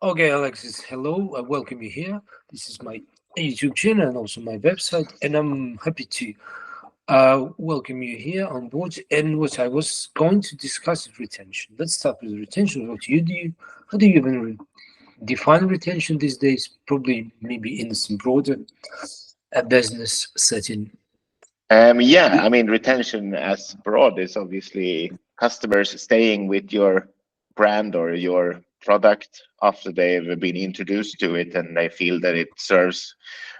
Okay, Alexis, hello. I welcome you here. This is my YouTube channel and also my website, and I'm happy to welcome you here on board. And what I was going to discuss is retention. Let's start with retention. What you do? How do you even define retention these days? Probably, maybe in some broader business setting. Yeah, I mean, retention as broad is obviously customers staying with your brand or your product after they've been introduced to it and they feel that it serves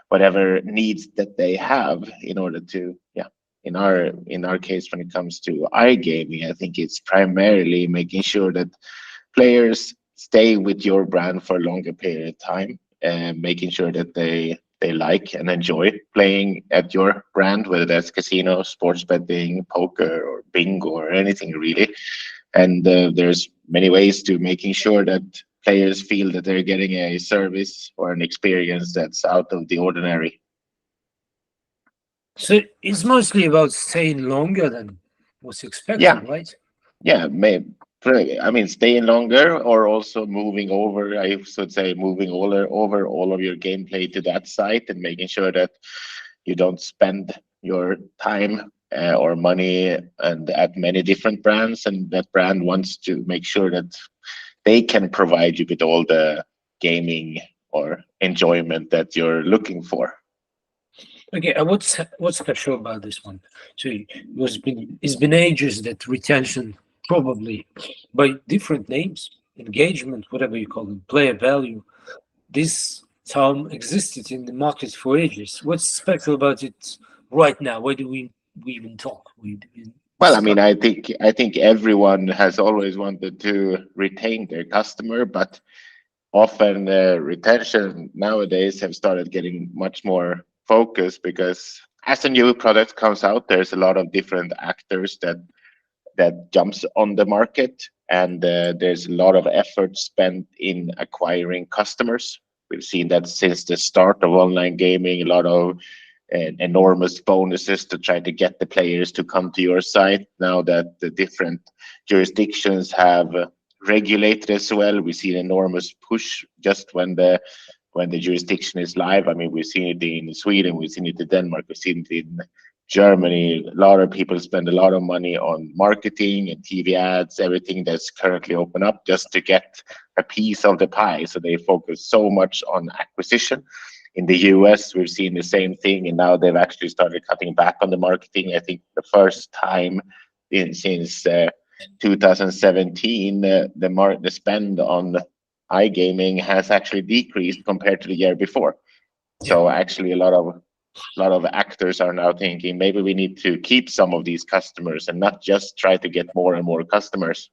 whatever needs that they have in order to, yeah. In our case, when it comes to iGaming, I think it's primarily making sure that players stay with your brand for a longer period of time and making sure that they like and enjoy playing at your brand, whether that's casino, sports betting, poker, or bingo, or anything really. And there's many ways to making sure that players feel that they're getting a service or an experience that's out of the ordinary. So it's mostly about staying longer than what's Yeah, expected, right? yeah, I mean, staying longer or also moving over, I should say, moving over all of your gameplay to that site and making sure that you don't spend your time or money and at many different brands, and that brand wants to make sure that they can provide you with all the gaming or enjoyment that you're looking for. Okay, what's special about this one? So it's been ages that retention, probably by different names, engagement, whatever you call them, player value. This term existed in the market for ages. What's special about it right now? Why do we even talk? We Well, I discuss. mean, I think everyone has always wanted to retain their customer, but often retention nowadays have started getting much more focused because as a new product comes out, there's a lot of different actors that jumps on the market, and there's a lot of effort spent in acquiring customers. We've seen that since the start of online gaming, a lot of enormous bonuses to try to get the players to come to your site. Now that the different jurisdictions have regulated as well, we see an enormous push just when the jurisdiction is live. I mean, we've seen it in Sweden, we've seen it in Denmark, we've seen it in Germany. A lot of people spend a lot of money on marketing and TV ads, everything that's currently open up just to get a piece of the pie. So they focus so much on acquisition. In the US, we've seen the same thing, and now they've actually started cutting back on the marketing. I think the first time since 2017, the spend on iGaming has actually decreased compared to the year before. Yeah. So actually, a lot of actors are now thinking maybe we need to keep some of these customers and not just try to get more and more customers.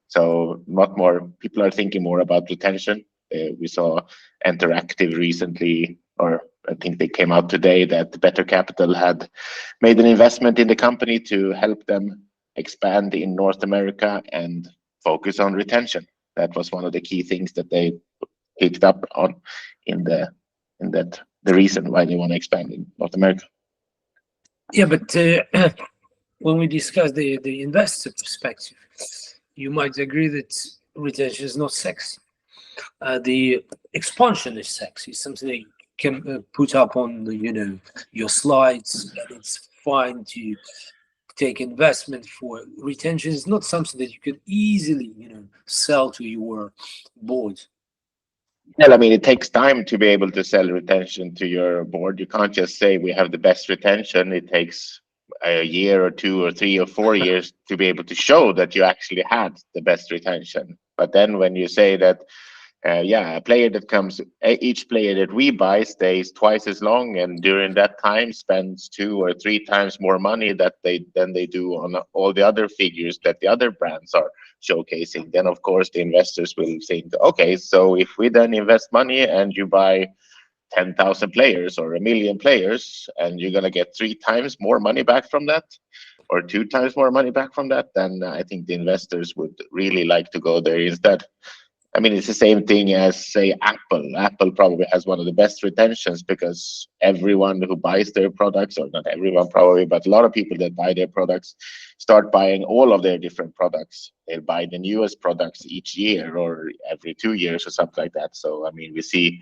So not more people are thinking more about retention. We saw Interactive recently, or I think they came out today that Better Capital had made an investment in the company to help them expand in North America and focus on retention. That was one of the key things that they picked up on in the reason why they want to expand in North America. Yeah, but when we discuss the investor perspective, you might agree that retention is not sexy. The expansion is sexy, something that you can put up on your slides, and it's fine to take investment for. Retention is not something that you could easily sell to your board. Well, I mean, it takes time to be able to sell retention to your board. You can't just say we have the best retention. It takes a year or 2 or 3 or 4 years to be able to show that you actually had the best retention. But then when you say that yeah, a player that comes, each player that we buy stays twice as long, and during that time spends 2 or 3 times more money that they do on all the other figures that the other brands are showcasing. Then of course the investors will think, okay, so if we then invest money and you buy 10,000 players or a million players, and you're gonna get 3 times more money back from that, or 2 times more money back from that, then I think the investors would really like to go there instead. I mean, it's the same thing as, say, Apple. Apple probably has one of the best retentions because everyone who buys their products, or not everyone probably, but a lot of people that buy their products start buying all of their different products. They'll buy the newest products each year or every 2 years or something like that. So, I mean, we see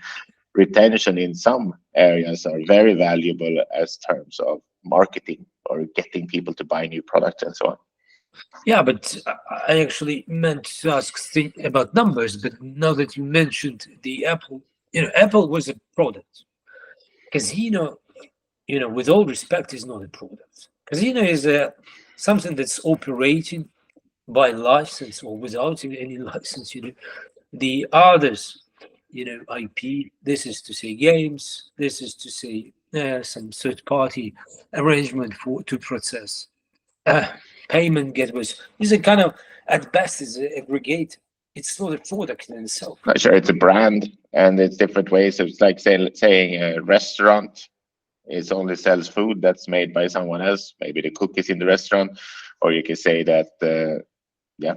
retention in some areas are very valuable as terms of marketing or getting people to buy new products and so on. Yeah, but I actually meant to ask about numbers. But now that you mentioned the Apple, Apple was a product. Casino, with all respect, is not a product. Casino is something that's operating by license or without any license. The others, IP. This is to say games. This is to say some third-party arrangement to process uh, payment gateways. These are kind of at best is an aggregate. It's not a product in itself. Not sure, it's a brand and it's different ways. It's like saying a restaurant is only sells food that's made by someone else, maybe the cook is in the restaurant, or you can say that yeah,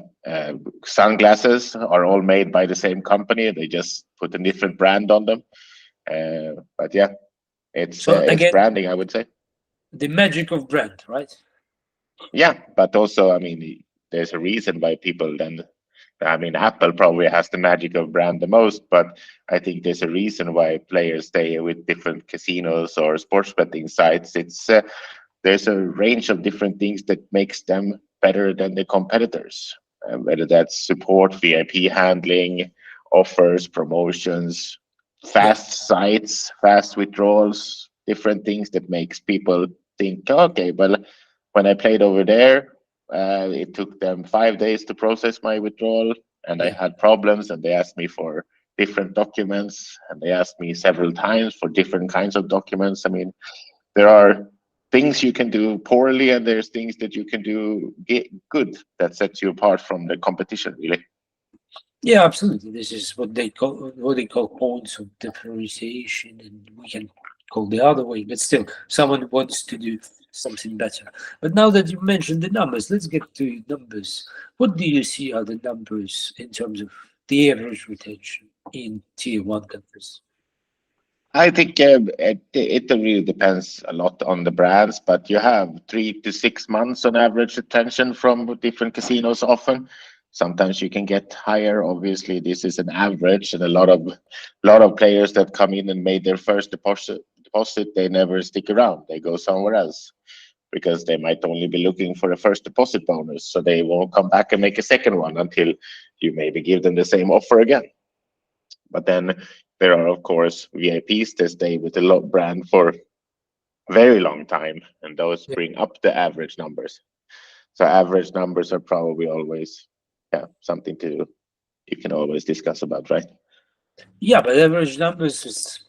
sunglasses are all made by the same company. They just put a different brand on them. But yeah, So it's again, branding, I would say. the magic of brand, right? Yeah, but also, I mean, there's a reason why people then. I mean, Apple probably has the magic of brand the most, but I think there's a reason why players stay with different casinos or sports betting sites. It's there's a range of different things that makes them better than the competitors, whether that's support, VIP handling, offers, promotions, Yeah. fast sites, fast withdrawals, different things that makes people think, okay, well, when I played over there, it took them 5 days to process my withdrawal, and I Yeah. had problems, and they asked me for different documents, and they asked me several times for different kinds of documents. I mean, there are things you can do poorly, and there's things that you can do good that sets you apart from the competition, really. Yeah, absolutely. This is what they call points of differentiation, and we can call the other way. But still, someone wants to do something better. But now that you mentioned the numbers, let's get to numbers. What do you see are the numbers in terms of the average retention in tier one countries? I think it really depends a lot on the brands, but you have 3 to 6 months on average retention from different casinos often. Sometimes you can get higher. Obviously, this is an average, and a lot of players that come in and made their first deposit, they never stick around. They go somewhere else because they might only be looking for a first deposit bonus, so they won't come back and make a second one until you maybe give them the same offer again. But then there are, of course, VIPs that stay with the brand for a very long time, and those Yeah, bring up the average numbers. So average numbers are probably always, yeah, something to you can always discuss about, right? yeah, but average numbers is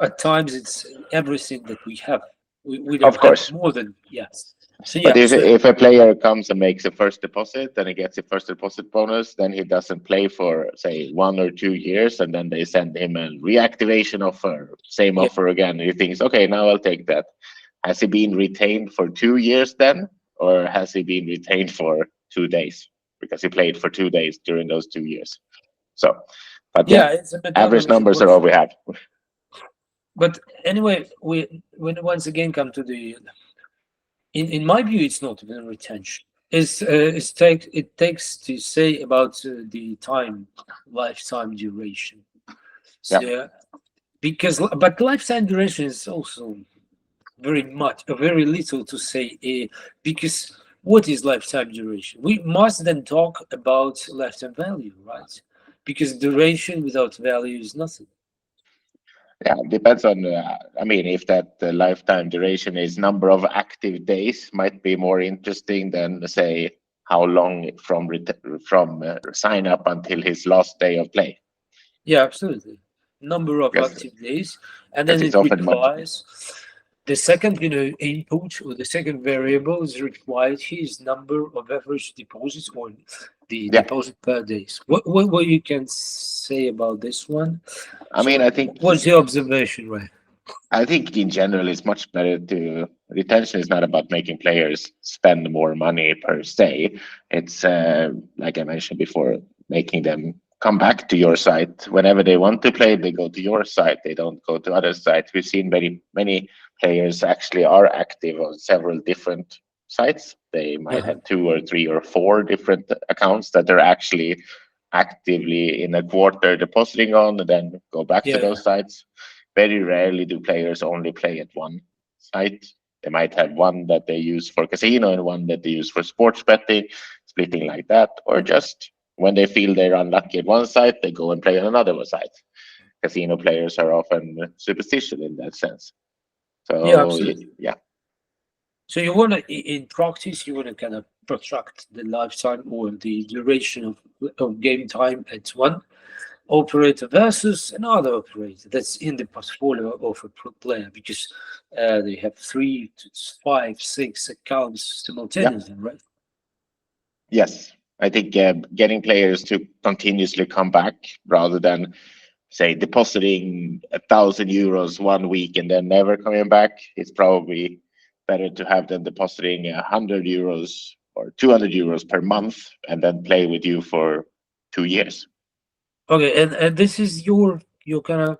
at times it's everything that we have. We don't Of have course. more than yes. So But yeah, if so if a player comes and makes a first deposit, then he gets a first deposit bonus, then he doesn't play for say 1 or 2 years, and then they send him a reactivation offer, same yeah, offer again. And he thinks, okay, now I'll take that. Has he been retained for 2 years then, or has he been retained for 2 days because he played for 2 days during those 2 years? So, but yeah, yeah, it's a average methodology numbers are all question. we have. But anyway, we when once again come to the in my view, it's not even retention. It takes to say about the time lifetime duration. Yeah, So because but lifetime duration is also very little to say because what is lifetime duration? We must then talk about lifetime value, right? Because duration without value is nothing. yeah, depends on. I mean, if that lifetime duration is number of active days, might be more interesting than say how long from sign up until his last day of play, Yeah, absolutely. Number of because active days, and then because it's it often much. requires the second, input or the second variable is required here is number of average deposits or the Yeah, deposit per days. What you can say about this one? I mean, So, what's your observation, right? I think in general it's much better to retention is not about making players spend more money per se. It's like I mentioned before, making them come back to your site whenever they want to play. They go to your site. They don't go to other sites. We've seen many players actually are active on several different sites. They might Uh-huh. have 2 or 3 or 4 different accounts that they're actually actively in a quarter depositing on, and then go back to Yeah. those sites. Very rarely do players only play at one site. They might have one that they use for casino and one that they use for sports betting, splitting like that, or just when they feel they're unlucky at one site, they go and play on another site. Casino players are often superstitious in that sense. Yeah, So absolutely. yeah, So you want to, in practice, you want to kind of protract the lifetime or the duration of game time at one operator versus another operator that's in the portfolio of a player, because they have 3 to 5, 6 accounts yeah, simultaneously, right? yes. I think getting players to continuously come back rather than say depositing €1,000 one week and then never coming back, it's probably better to have them depositing €100 or €200 per month and then play with you for 2 years. Okay, and this is your kind of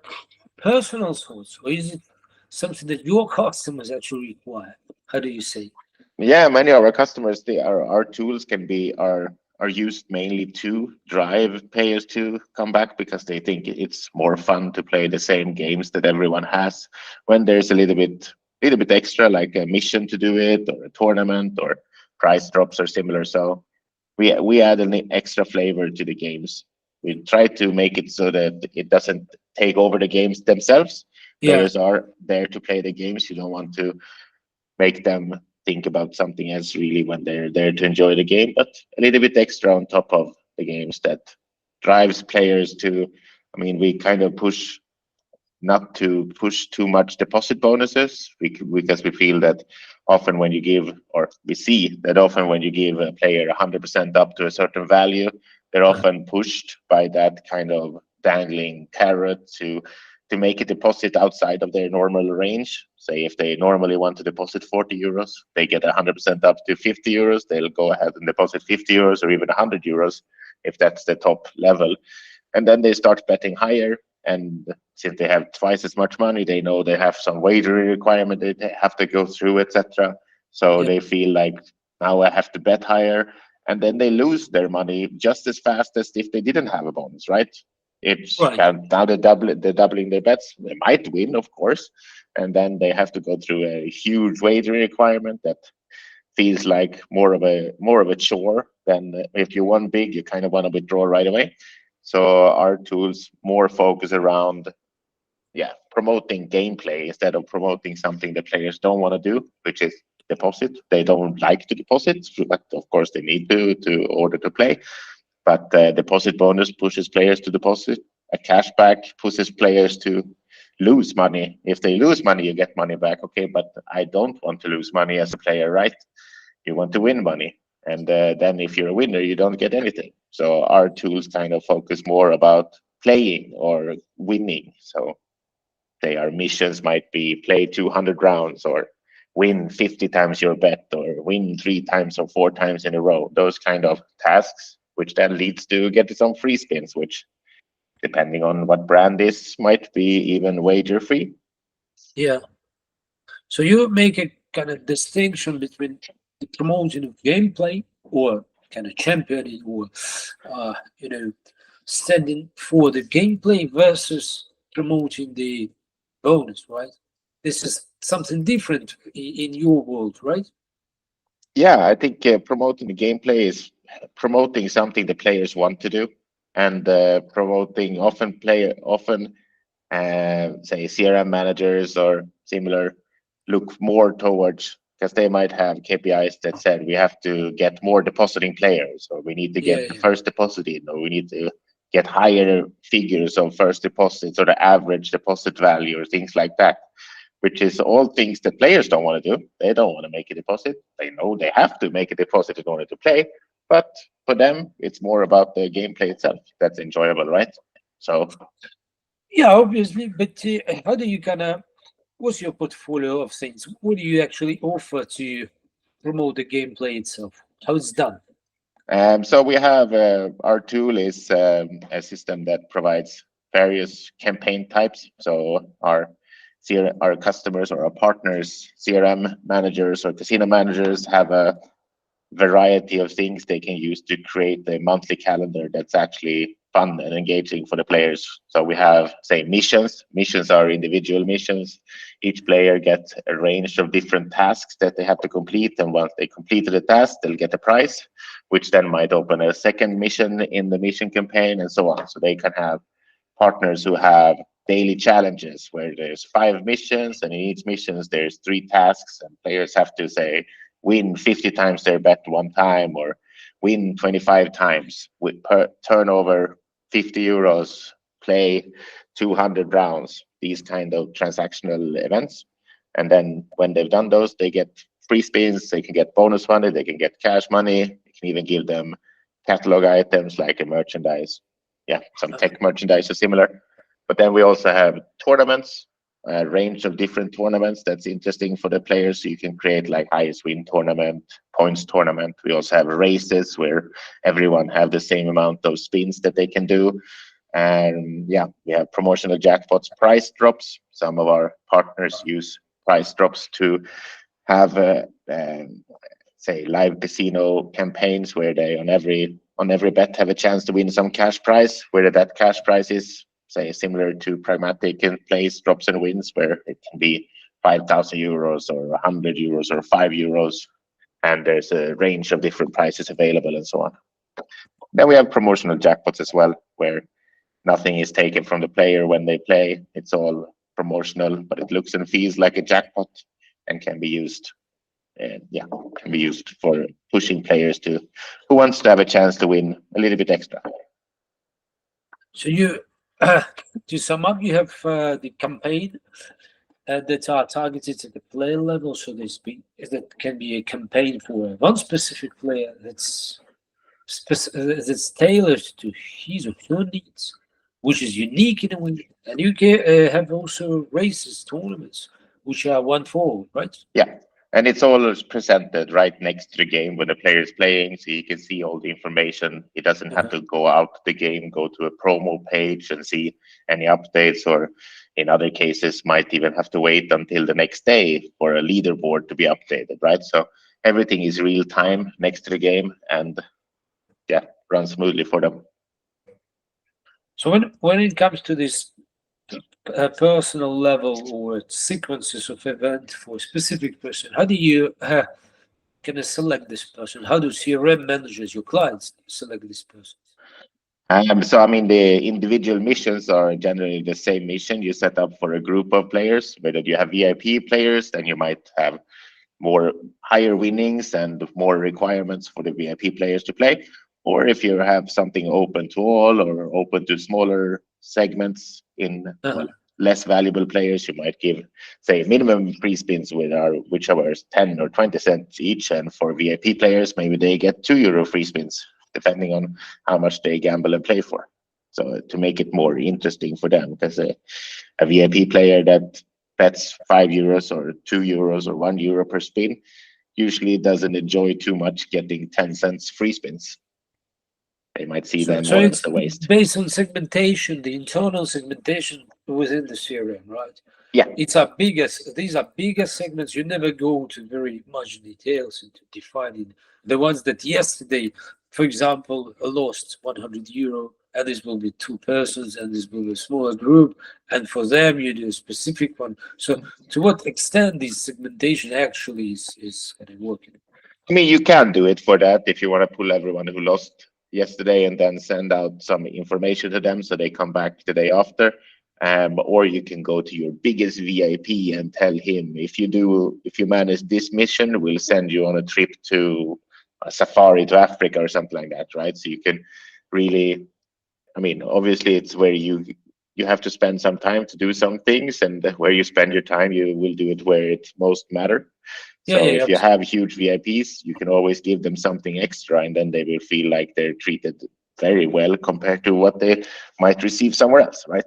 personal source, or is it something that your customers actually require? How do you say? Yeah, many of our customers, our tools can be are used mainly to drive players to come back because they think it's more fun to play the same games that everyone has. When there's a little bit extra, like a mission to do it, or a tournament, or price drops or similar. So we add an extra flavor to the games. We try to make it so that it doesn't take over the games themselves. Yeah, Players are there to play the games. You don't want to make them think about something else really when they're there to enjoy the game, but a little bit extra on top of the games that drives players to. I mean, we kind of push not to push too much deposit bonuses because we feel that often when you give, or we see that often when you give a player 100% up to a certain value, they're uh, often pushed by that kind of dangling carrot to make a deposit outside of their normal range. Say if they normally want to deposit €40, they get 100% up to €50. They'll go ahead and deposit €50 or even €100 if that's the top level, and then they start betting higher. And since they have twice as much money, they know they have some wagering requirement they have to go through, etc. So yeah, they feel like now I have to bet higher, and then they lose their money just as fast as if they didn't have a bonus, right? It's right. now they're doubling their bets. They might win, of course, and then they have to go through a huge wagering requirement that feels like more of a chore than if you won big, you kind of want to withdraw right away. So our tools more focus around promoting gameplay instead of promoting something that players don't want to do, which is deposit. They don't like to deposit, but of course they need to order to play. But the deposit bonus pushes players to deposit. A cashback pushes players to lose money. If they lose money, you get money back. Okay, but I don't want to lose money as a player, right? You want to win money, and then if you're a winner, you don't get anything. So our tools kind of focus more about playing or winning. So say our missions might be play 200 rounds or win 50 times your bet or win 3 times or 4 times in a row. Those kind of tasks, which then leads to get some free spins, which depending on what brand this might be even wager free. Yeah. So you make a kind of distinction between the promotion of gameplay or kind of championing or, uh, you know, standing for the gameplay versus promoting the bonus, right? This is something different in your world, right? Yeah, I think promoting the gameplay is promoting something the players want to do, and promoting often say CRM managers or similar look more towards because they might have KPIs that said we have to get more depositing players, or we need to Yeah, get the yeah, first deposit in, or we need to get higher figures of first deposits or the average deposit value or things like that, which is all things that players don't want to do. They don't want to make a deposit. They know they have to make a deposit in order to play, but for them, it's more about the gameplay itself that's enjoyable, right? So yeah, obviously. But how do you kind of, what's your portfolio of things? What do you actually offer to promote the gameplay itself? How it's done? So we have our tool is a system that provides various campaign types. So our customers or our partners, CRM managers or casino managers have a variety of things they can use to create a monthly calendar that's actually fun and engaging for the players. So we have, say, missions. Missions are individual missions. Each player gets a range of different tasks that they have to complete, and once they completed the task, they'll get a prize, which then might open a second mission in the mission campaign, and so on. So they can have partners who have daily challenges where there's 5 missions, and in each missions there's 3 tasks, and players have to, say, win 50 times their bet one time, or win 25 times with per turnover 50 euros, play 200 rounds, these kind of transactional events. And then when they've done those, they get free spins, they can get bonus money, they can get cash money, you can even give them catalog items like a merchandise. Yeah, some tech merchandise or similar. But then we also have tournaments, a range of different tournaments that's interesting for the players. So you can create like highest win tournament, points tournament. We also have races where everyone have the same amount of spins that they can do. And yeah, we have promotional jackpots, price drops. Some of our partners use price drops to have say live casino campaigns where they on every bet have a chance to win some cash prize, where that cash prize is, say, similar to pragmatic and plays drops and wins, where it can be 5,000 euros or 100 euros or 5 euros, and there's a range of different prices available and so on. Then we have promotional jackpots as well, where nothing is taken from the player when they play. It's all promotional, but it looks and feels like a jackpot and can be used. Yeah, can be used for pushing players to who wants to have a chance to win a little bit extra. So you, to sum up, you have the campaign that are targeted at the player level, so they speak. That can be a campaign for one specific player that's tailored to his or her needs, which is unique in a way. And you can have also races, tournaments, which are one for all, right? Yeah, and it's always presented right next to the game when the player is playing, so you can see all the information. He doesn't have to go out the game, go to a promo page and see any updates, or in other cases might even have to wait until the next day for a leaderboard to be updated, right? So everything is real time next to the game, and yeah, runs smoothly for them. So when it comes to this personal level or sequences of event for a specific person, how do you kind of select this person? How do CRM managers, your clients, select this person? So I mean, the individual missions are generally the same mission you set up for a group of players. Whether you have VIP players, then you might have more higher winnings and more requirements for the VIP players to play. Or if you have something open to all or open to smaller segments in well, less valuable players, you might give, say, minimum free spins which are 10 or 20 cents each. And for VIP players, maybe they get €2 free spins, depending on how much they gamble and play for. So to make it more interesting for them, because a VIP player that bets €5 or €2 or €1 per spin usually doesn't enjoy too much getting 10 cents free spins. They might see them more as a waste. Based on segmentation, the internal segmentation within the CRM, right? Yeah. These are bigger segments. You never go to very much details into defining the ones that yesterday, for example, lost €100, and this will be 2 persons, and this will be a smaller group, and for them you do a specific one. So to what extent this segmentation actually is kind of working? I mean, you can do it for that if you want to pull everyone who lost yesterday and then send out some information to them so they come back the day after. Or you can go to your biggest VIP and tell him, if you manage this mission, we'll send you on a trip to a safari to Africa or something like that, right? So you can really, I mean, obviously it's where you have to spend some time to do some things, and where you spend your time, you will do it where it most matter. So if you have huge VIPs, you can always give them something extra, and then they will feel like they're treated very well compared to what they might receive somewhere else, right?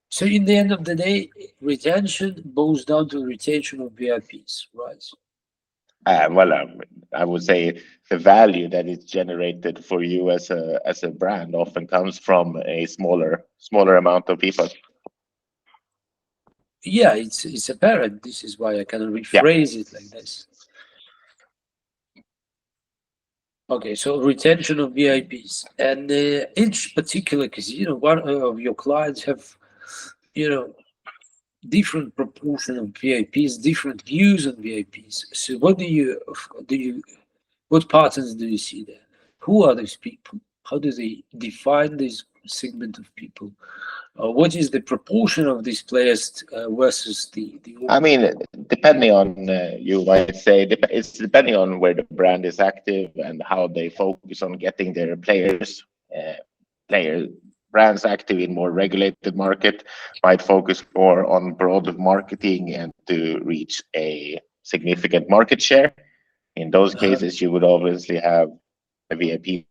So in the end of the day, retention boils down to retention of VIPs, right? I would say the value that is generated for you as a brand often comes from a smaller amount of people. Yeah, it's apparent. This is why I kind of Yeah. rephrase it like this. Okay, so retention of VIPs, and each particular casino, one of your clients have, you know, different proportion of VIPs, different views on VIPs. So what do you what patterns do you see there? Who are these people? How do they define this segment of people? What is the proportion of these players versus the I mean, depending on you might say it's depending on where the brand is active and how they focus on getting their players. Player brands active in more regulated market might focus more on broad marketing and to reach a significant market share. In those cases, you would obviously have a VIP.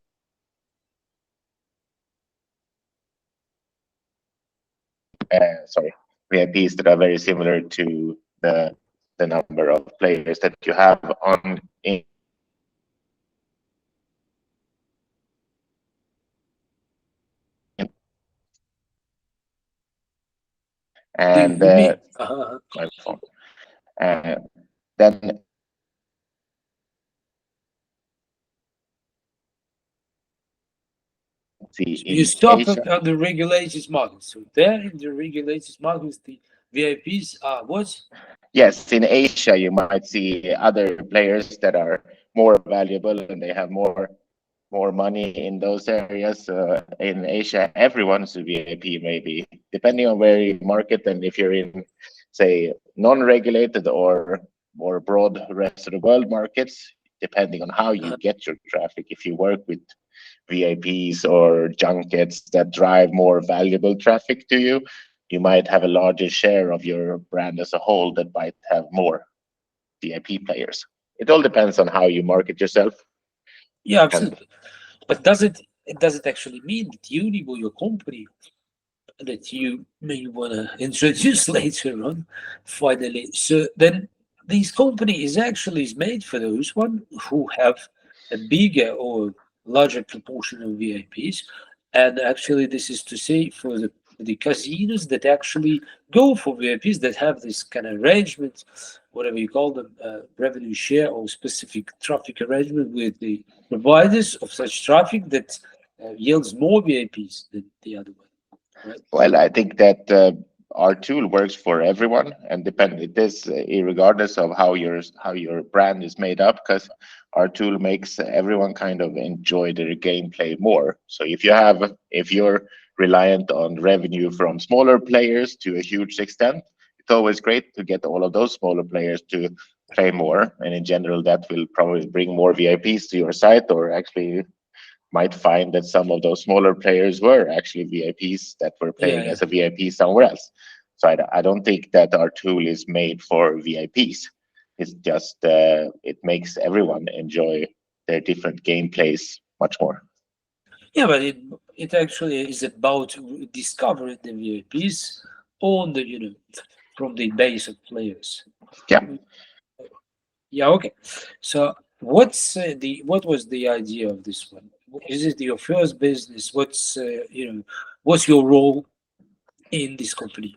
Sorry, VIPs that are very similar to the number of players that you have on in. Do you And hear me? my phone. Then see You in stop Asia. on the regulated market. So there in the regulated markets, the VIPs are what? Yes, in Asia you might see other players that are more valuable and they have more money in those areas. In Asia, everyone's a VIP, maybe depending on where you market, and if you're in, say, non-regulated or more broad rest of the world markets, depending on how you get your traffic. If you work with VIPs or junkets that drive more valuable traffic to you, you might have a larger share of your brand as a whole that might have more VIP players. It all depends on how you market yourself. Yeah, And absolutely. But does it actually mean that Unibo, your company, that you may want to introduce later on, finally? So then, this company is made for those one who have a bigger or larger proportion of VIPs, and actually, this is to say for the casinos that actually go for VIPs that have this kind of arrangement, whatever you call them, revenue share or specific traffic arrangement with the providers of such traffic that yields more VIPs than the other one, right? well, I think that our tool works for everyone, and depend it is regardless of how your brand is made up, because our tool makes everyone kind of enjoy their gameplay more. So if you're reliant on revenue from smaller players to a huge extent, it's always great to get all of those smaller players to play more, and in general, that will probably bring more VIPs to your site, or actually might find that some of those smaller players were actually VIPs that were Yeah, playing yeah. as a VIP somewhere else. So I don't think that our tool is made for VIPs. It's just it makes everyone enjoy their different gameplays much more. Yeah, but it actually is about discovering the VIPs on the from the base of players. Yeah. Yeah, okay. So what was the idea of this one? Is it your first business? What's your role in this company?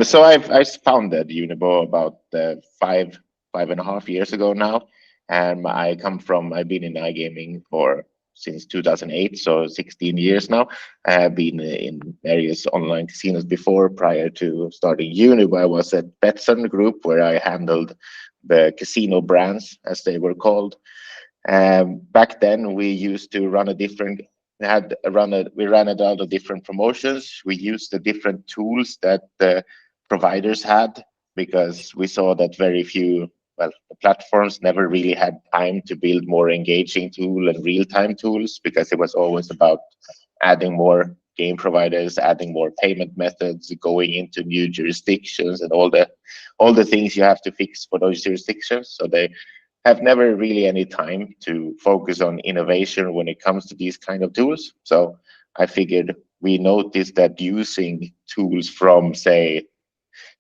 So I founded Unibo about 5.5 years ago now. I've been in iGaming for since 2008, so 16 years now. I have been in various online casinos before. Prior to starting Unibo, I was at Betsson Group, where I handled the casino brands, as they were called. Back then, we used to run a different. We ran a lot of different promotions. We used the different tools that the providers had, because we saw that very few, well, the platforms never really had time to build more engaging tool and real-time tools, because it was always about adding more game providers, adding more payment methods, going into new jurisdictions, and all the things you have to fix for those jurisdictions. So they have never really any time to focus on innovation when it comes to these kind of tools. So I figured we noticed that using tools from, say,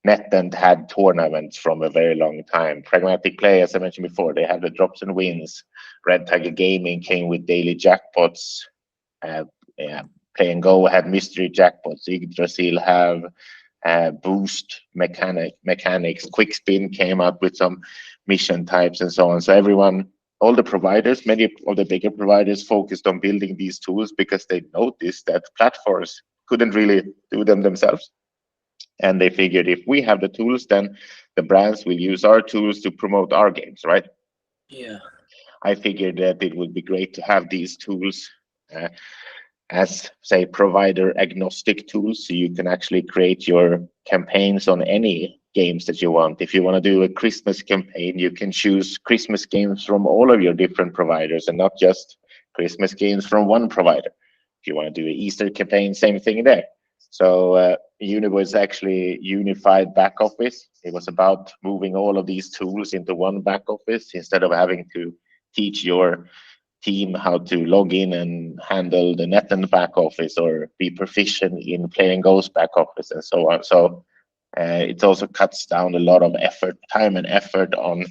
NetEnt had tournaments from a very long time. Pragmatic Play, as I mentioned before, they had the drops and wins. Red Tiger Gaming came with daily jackpots. Uh, yeah, Play and Go had mystery jackpots. Yggdrasil have boost mechanics. Quickspin came up with some mission types and so on. So everyone, all the providers, many of the bigger providers focused on building these tools because they noticed that platforms couldn't really do them themselves. And they figured if we have the tools, then the brands will use our tools to promote our games, right? Yeah. I figured that it would be great to have these tools uh, as, say, provider agnostic tools, so you can actually create your campaigns on any games that you want. If you want to do a Christmas campaign, you can choose Christmas games from all of your different providers and not just Christmas games from one provider. If you want to do an Easter campaign, same thing there. So Unibo is actually unified back office. It was about moving all of these tools into one back office instead of having to teach your team how to log in and handle the net and back office or be proficient in playing Go's back office and so on. So it also cuts down a lot of effort, time and effort on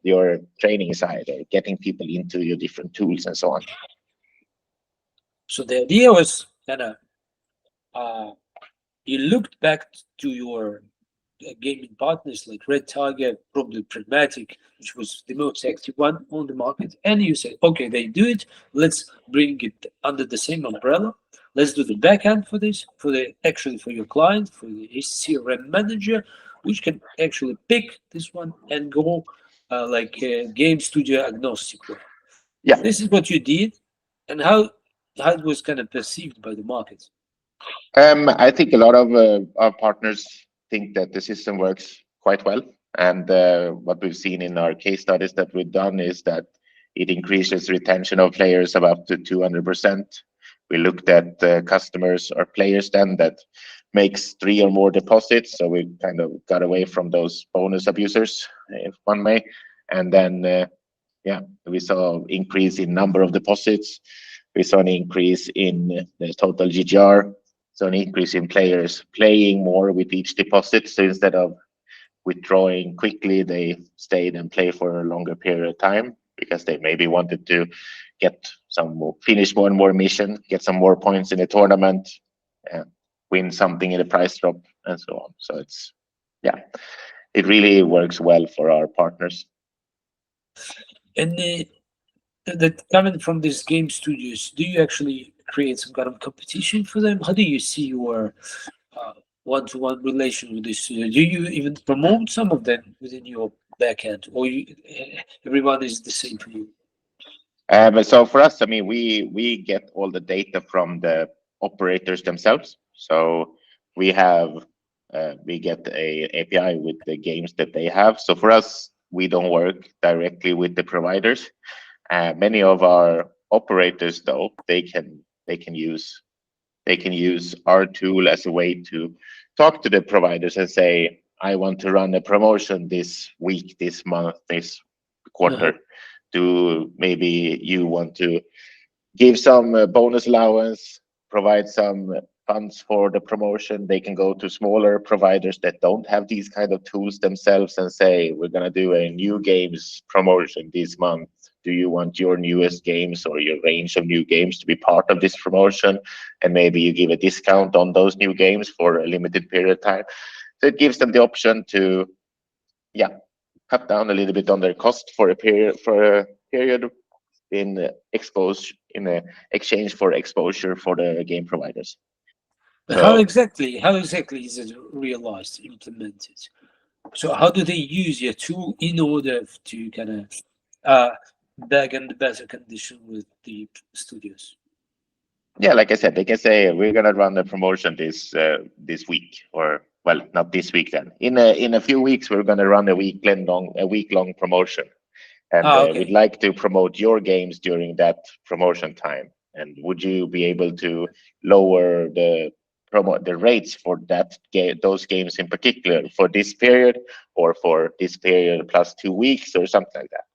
your training side or getting people into your different tools and so on. So the idea was kind of uh, you looked back to your gaming partners like Red Tiger, probably Pragmatic, which was the most active one on the market, and you said, okay, they do it. Let's bring it under the same umbrella. Let's do the backend for this, for the actually for your client, for the CRM manager, which can actually pick this one and go like game studio agnostic way. Yeah. This is what you did, and how it was kind of perceived by the market. I think a lot of our partners think that the system works quite well. And what we've seen in our case studies that we've done is that it increases retention of players of up to 200%. We looked at customers or players then that makes 3 or more deposits. So we kind of got away from those bonus abusers, if one may. And then, we saw increase in number of deposits. We saw an increase in the total GGR. So an increase in players playing more with each deposit. So instead of withdrawing quickly, they stayed and play for a longer period of time because they maybe wanted to get some more, finish one more mission, get some more points in the tournament, win something in the prize drop, and so on. So it really works well for our partners. And that coming from these game studios, do you actually create some kind of competition for them? How do you see your uh, one-to-one relation with this? Do you even promote some of them within your backend, or everyone is the same for you? So for us, I mean, we get all the data from the operators themselves. So we have we get a API with the games that they have. So for us, we don't work directly with the providers. Many of our operators, though, they can use our tool as a way to talk to the providers and say, I want to run a promotion this week, this month, this Uh-huh. quarter. Do maybe you want to give some bonus allowance, provide some funds for the promotion? They can go to smaller providers that don't have these kind of tools themselves and say, we're going to do a new games promotion this month. Do you want your newest games or your range of new games to be part of this promotion? And maybe you give a discount on those new games for a limited period of time. So it gives them the option to, cut down a little bit on their cost for a period in exchange for exposure for the game providers. But how So exactly? How exactly is it realized, implemented? So how do they use your tool in order to kind of uh, bag in the better condition with the studios? yeah, like I said, they can say we're gonna run a promotion this week, or well, not this week then. In a few weeks, we're gonna run a week long promotion, and we'd Okay. like to promote your games during that promotion time. And would you be able to lower the rates for those games in particular for this period, or for this period plus 2 weeks, or something like that?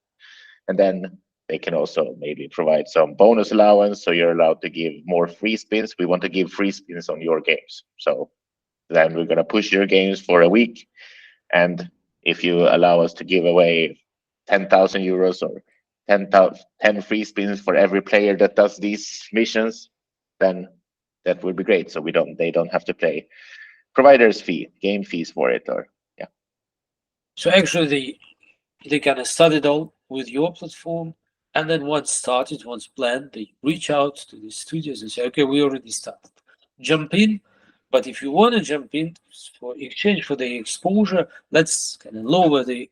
And then they can also maybe provide some bonus allowance, so you're allowed to give more free spins. We want to give free spins on your games. So then we're gonna push your games for a week, and if you allow us to give away 10,000 euros or 10 free spins for every player that does these missions, then that would be great. So they don't have to pay providers fee, game fees for it, or yeah. So actually, they kind of started out with your platform, and then once started, once planned, they reach out to the studios and say, "Okay, we already started. Jump in, but if you want to jump in for exchange for the exposure, let's kind of lower the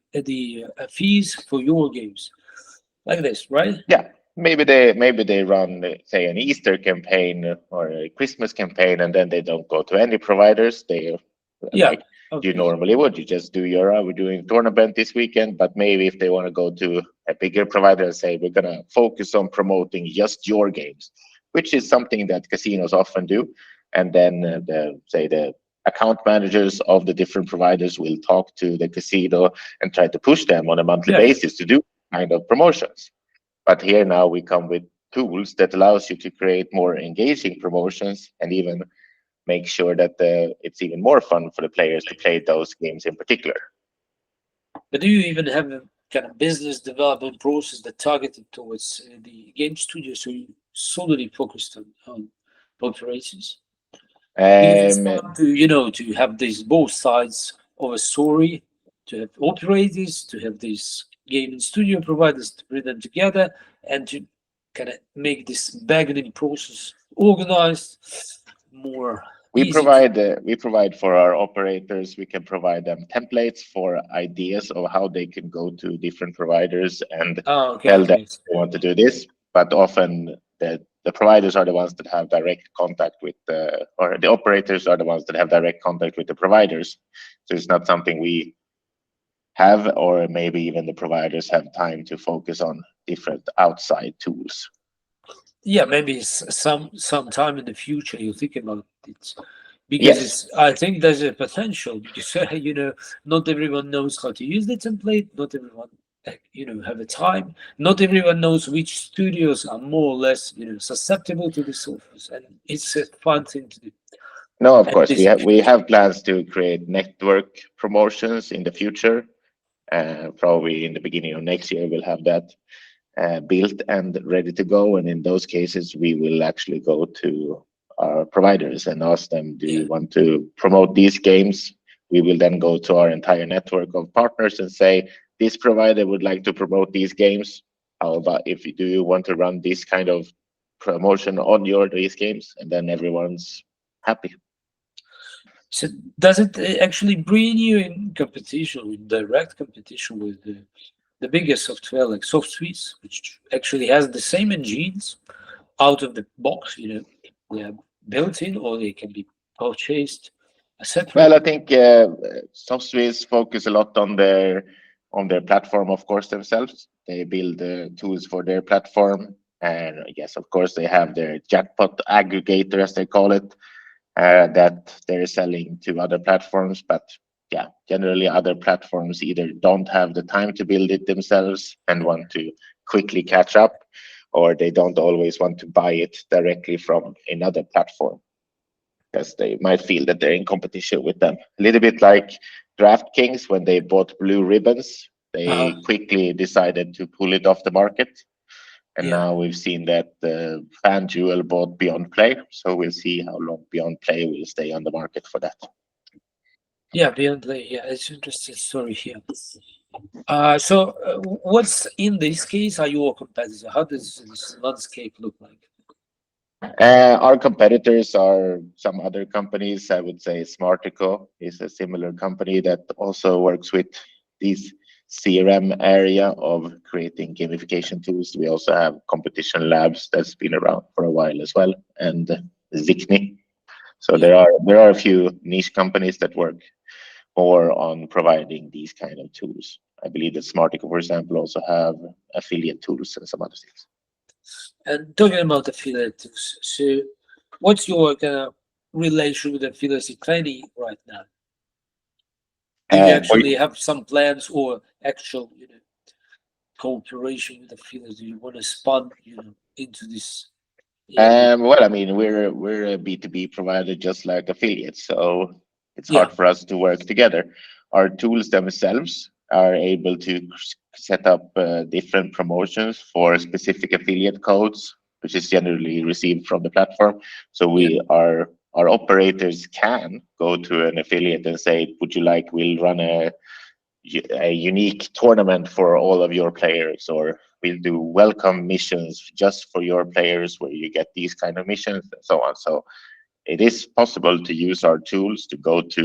fees for your games, like this, right?" Yeah, maybe they run say an Easter campaign or a Christmas campaign, and then they don't go to any providers. They Yeah. like you Okay. normally would. You just do your we're doing tournament this weekend, but maybe if they want to go to a bigger provider and say we're gonna focus on promoting just your games, which is something that casinos often do, and then the account managers of the different providers will talk to the casino and try to push them on a monthly Yeah. basis to do kind of promotions. But here now we come with tools that allows you to create more engaging promotions and even make sure that it's even more fun for the players to play those games in particular. But do you even have a kind of business development process that targeted towards the game studio, so you solely focused on operations? Because it's Um, fun to have these both sides of a story, to have operators, to have these game and studio providers, to bring them together and to kind of make this bargaining process organized, more easy to. we provide for our operators. We can provide them templates for ideas of how they can go to different providers and Oh, okay, tell them okay. they want to do this. But often the providers are the ones that have direct contact with the or the operators are the ones that have direct contact with the providers. So it's not something we have, or maybe even the providers have time to focus on different outside tools. Yeah, maybe sometime in the future you think about it, because Yes. it's I think there's a potential because not everyone knows how to use the template, not everyone have a time, not everyone knows which studios are more or less susceptible to this offers, and it's a fun thing to do. No, of And course this we have plans to create network promotions in the future. Probably in the beginning of next year, we'll have that built and ready to go. And in those cases, we will actually go to our providers and ask them, do yeah. you want to promote these games? We will then go to our entire network of partners and say, this provider would like to promote these games. How about if you do you want to run this kind of promotion on your these games? And then everyone's happy. So does it actually bring you in competition, in direct competition with the biggest software like SoftSuite, which actually has the same engines out of the box, they are built in or they can be purchased, etc. Well, I think SoftSuite focus a lot on their platform, of course, themselves. They build tools for their platform, and yes, of course, they have their jackpot aggregator, as they call it, that they're selling to other platforms. But yeah, generally, other platforms either don't have the time to build it themselves and want to quickly catch up, or they don't always want to buy it directly from another platform because they might feel that they're in competition with them. A little bit like DraftKings when they bought Blue Ribbons, Uh, they quickly decided to pull it off the market. And yeah, now we've seen that FanDuel bought Beyond Play. So we'll see how long Beyond Play will stay on the market for that. yeah, beyond the yeah, it's an interesting story here. So what's in this case are your competitors? How does this landscape look like? Our competitors are some other companies. I would say Smartico is a similar company that also works with these CRM area of creating gamification tools. We also have Competition Labs that's been around for a while as well, and Zikni. So Yeah, there are a few niche companies that work more on providing these kind of tools. I believe that Smartico, for example, also have affiliate tools and some other things. and talking about affiliates, so what's your kind of relation with affiliates training right now? Do you For actually have some plans or actual, cooperation with affiliates? Do you want to expand, into this area? Well, I mean, we're a B2B provider just like affiliates. So It's Yeah. hard for us to work together. Our tools themselves are able to set up different promotions for specific affiliate codes, which is generally received from the platform. So Yeah. our operators can go to an affiliate and say, "Would you like? We'll run a unique tournament for all of your players, or we'll do welcome missions just for your players where you get these kind of missions," and so on. So it is possible to use our tools to go to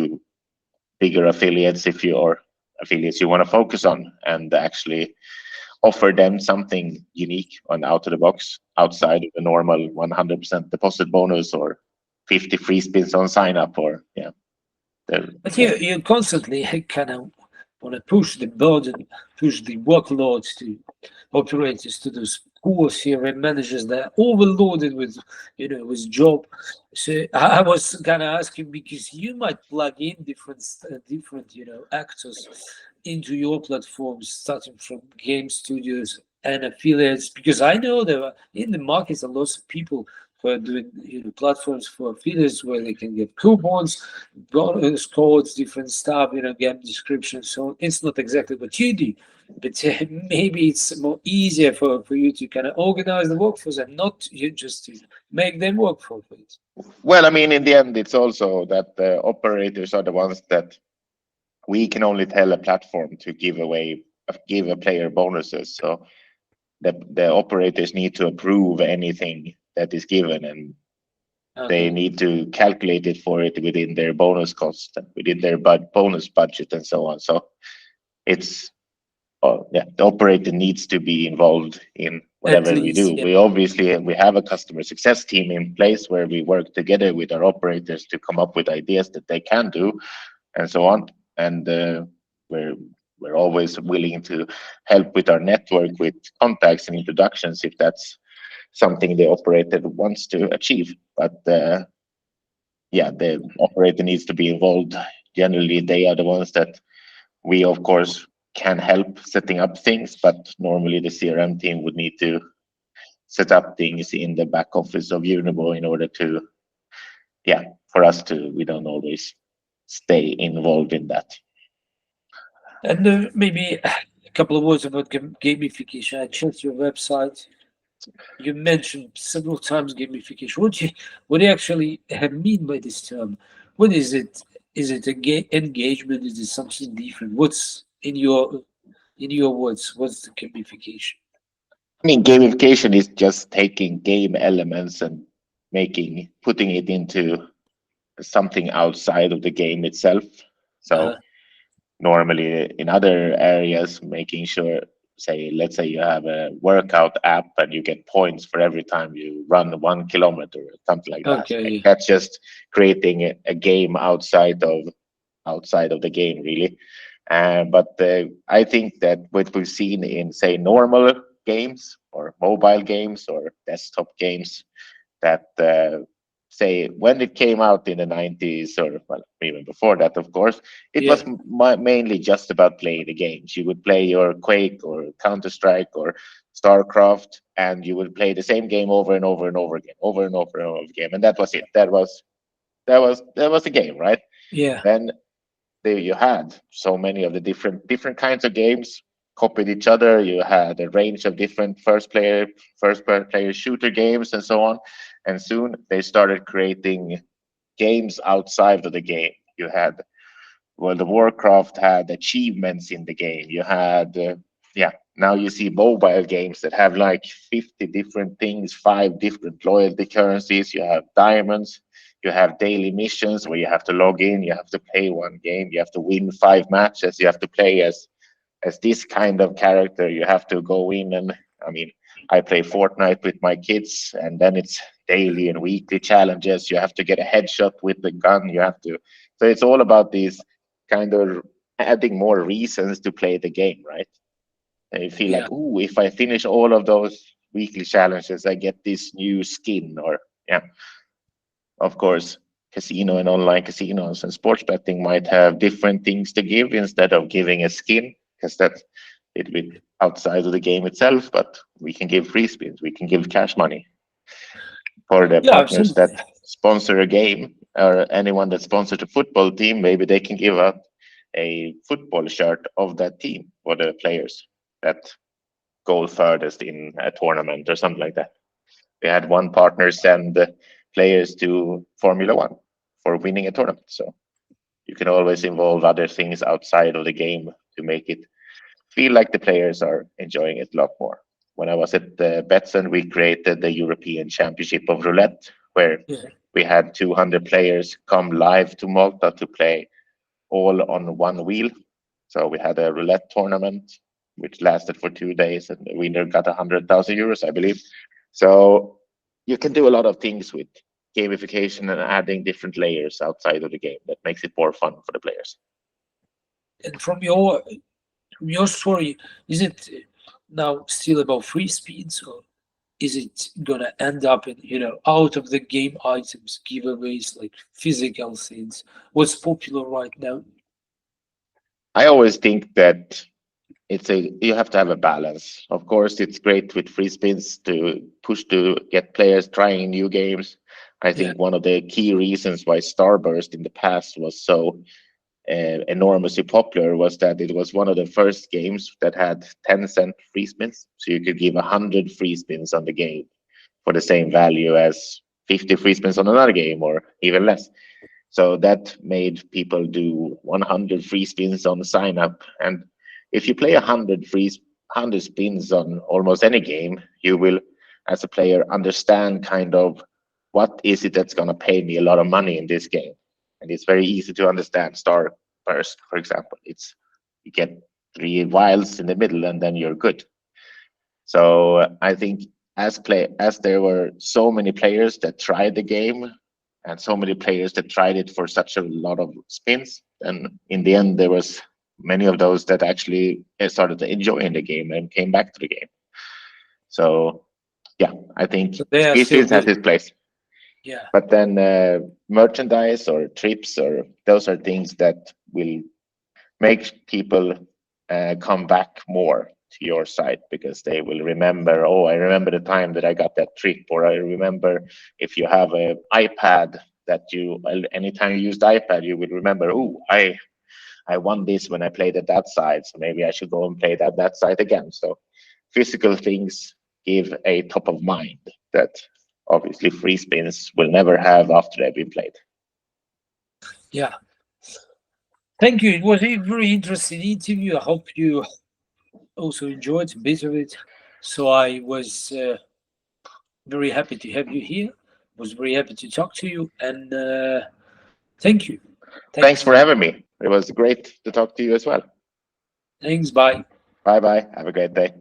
bigger affiliates if you or affiliates you want to focus on, and actually offer them something unique on out of the box outside of the normal 100% deposit bonus or 50 free spins on sign up, or yeah. But you constantly kind of want to push the burden, push the workload to operators, to those poor CRM managers that are overloaded with, with job. So I was kind of asking because you might plug in different, actors into your platforms, starting from game studios and affiliates. Because I know there are in the markets a lot of people who are doing, platforms for affiliates where they can get coupons, bonus codes, different stuff, game descriptions. So it's not exactly what you do, but maybe it's more easier for you to kind of organize the workforce and not you just to make them work for it. Well, I mean, in the end, it's also that the operators are the ones that we can only tell a platform to give a player bonuses. So the operators need to approve anything that is given, and they Okay. need to calculate it for it within their bonus cost, within their bonus budget, and so on. So it's yeah, the operator needs to be involved in At whatever we least, do. yeah. We obviously we have a customer success team in place where we work together with our operators to come up with ideas that they can do, and so on. And we're we're always willing to help with our network with contacts and introductions if that's something the operator wants to achieve. But yeah, the operator needs to be involved. Generally, they are the ones that we, of course, can help setting up things, but normally the CRM team would need to set up things in the back office of Unibo in order to, yeah, for us to, we don't always stay involved in that. And maybe a couple of words about gamification. I checked your website. You mentioned several times gamification. What do you actually mean by this term? What is it? Is it a engagement? Is it something different? What's in your words? What's the gamification? I mean, gamification is just taking game elements and putting it into something outside of the game itself. Uh, So normally in other areas, making sure, say, let's say you have a workout app and you get points for every time you run 1 kilometer or something like that. Like okay. that's just creating a game outside of the game, really. But I think that what we've seen in, say, normal games or mobile games or desktop games, that say when it came out in the 90s, or well, even before that, of course, it was Yeah. mainly just about playing the games. You would play your Quake or Counter-Strike or StarCraft, and you would play the same game over and over and over again, over and over and over again, and that was it. That was the game, right? Yeah. Then there you had so many of the different kinds of games copied each other. You had a range of different first player shooter games and so on. And soon they started creating games outside of the game. You had World of Warcraft had achievements in the game. You had yeah. Now you see mobile games that have like 50 different things, 5 different loyalty currencies. You have diamonds. You have daily missions where you have to log in. You have to play one game. You have to win 5 matches. You have to play as this kind of character. You have to go in and, I mean, I play Fortnite with my kids, and then it's daily and weekly challenges. You have to get a headshot with the gun. You have to. So it's all about these kind of adding more reasons to play the game, right? And you feel Yeah. like, ooh, if I finish all of those weekly challenges, I get this new skin, or yeah, of course, casino and online casinos and sports betting might have different things to give instead of giving a skin, because that's a little bit outside of the game itself. But we can give free spins, we can give cash money for the Yeah. partners that Absolutely. sponsor a game. or anyone that sponsors a football team, maybe they can give out a football shirt of that team for the players that go furthest in a tournament or something like that. We had one partner send players to Formula One for winning a tournament. So you can always involve other things outside of the game to make it feel like the players are enjoying it a lot more. When I was at the Betson, we created the European Championship of Roulette, where Yeah. we had 200 players come live to Malta to play all on one wheel. So we had a roulette tournament which lasted for 2 days, and the winner got 100,000 euros, I believe. So you can do a lot of things with gamification and adding different layers outside of the game that makes it more fun for the players. And from your story, is it now still about free spins, or is it gonna end up in, out of the game items, giveaways, like physical things? What's popular right now? I always think that you have to have a balance. Of course, it's great with free spins to push to get players trying new games. I Yeah, think one of the key reasons why Starburst in the past was so enormously popular was that it was one of the first games that had 10-cent free spins. So you could give 100 free spins on the game for the same value as 50 free spins on another game or even less. So that made people do 100 free spins on sign up. And if you play 100 spins on almost any game, you will, as a player, understand kind of what is it that's going to pay me a lot of money in this game. And it's very easy to understand. Star Burst, for example, it's you get 3 wilds in the middle and then you're good. So I think as there were so many players that tried the game and so many players that tried it for such a lot of spins, and in the end there was many of those that actually started to enjoying the game and came back to the game. So yeah, I think so they are free still spins has good. its place. Yeah, But then merchandise or trips or those are things that will make people come back more to your site because they will remember, oh, I remember the time that I got that trip, or I remember if you have an iPad that anytime you use the iPad, you will remember, oh, I won this when I played at that site, so maybe I should go and play that site again. So physical things give a top of mind that obviously free spins will never have after they've been played. yeah. Thank you. It was a very interesting interview. I hope you also enjoyed a bit of it. So I was very happy to have you here. Was very happy to talk to you, and thank you. Thanks Thanks. for having me. It was great to talk to you as well. Thanks. Bye. Bye bye. Have a great day.